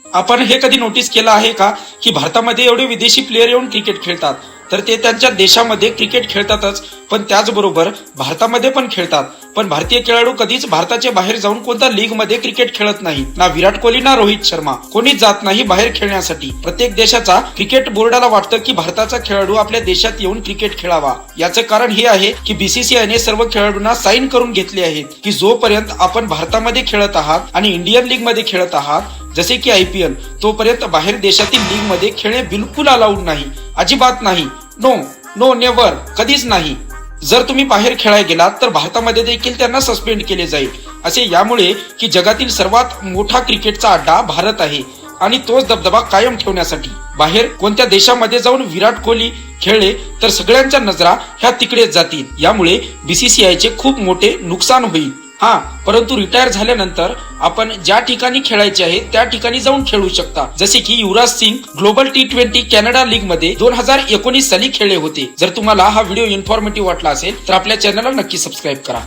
आपण हे कधी नोटीस केलं आहे का की भारतामध्ये एवढे विदेशी प्लेयर येऊन क्रिकेट खेळतात, तर ते त्यांच्या देशामध्ये क्रिकेट खेळतातच, पण त्याचबरोबर भारतामध्ये पण खेळतात. पण भारतीय खेळाडू कधीच भारताच्या बाहेर जाऊन कोणत्या लीग मध्ये क्रिकेट खेळत नाही. ना विराट कोहली ना रोहित शर्मा कोणीच जात नाही बाहेर खेळण्यासाठी. प्रत्येक देशाचा क्रिकेट बोर्डाला वाटतं की भारताचा खेळाडू आपल्या देशात येऊन क्रिकेट खेळावा. याचं कारण हे आहे की बीसीसीआयने सर्व खेळाडूंना साईन करून घेतले आहेत की जोपर्यंत आपण भारतामध्ये खेळत आहात आणि इंडियन लीग मध्ये खेळत आहात जसे की IPL, तोपर्यंत बाहेर देशातील लीग मध्ये खेळणे बिलकुल अलाउड नाही, अजिबात नाही. नो नो नेव्हर, कधीच नाही. जर तुम्ही बाहेर खेळायला गेलात तर भारतामध्ये देखील त्यांना सस्पेंड केले जाईल. असे यामुळे की जगातील सर्वात मोठा क्रिकेटचा अड्डा भारत आहे आणि तोच दबदबा कायम ठेवण्यासाठी बाहेर कोणत्या देशामध्ये जाऊन विराट कोहली खेळले तर सगळ्यांच्या नजरा ह्या तिकडेच जातील. यामुळे बीसीसीआयचे खूप मोठे नुकसान होईल. परंतु रिटायर झाल्यानंतर आपण ज्या ठिकाणी खेळायचे आहे त्या ठिकाणी जाऊन खेळू शकता. जसे की Yuvraj Singh global T20 Canada league मध्ये 2019 साली खेळले होते. जर तुम्हाला हा व्हिडिओ इन्फॉर्मेटिव्ह वाटला असेल तर आपल्या चॅनलला नक्की सबस्क्राईब करा.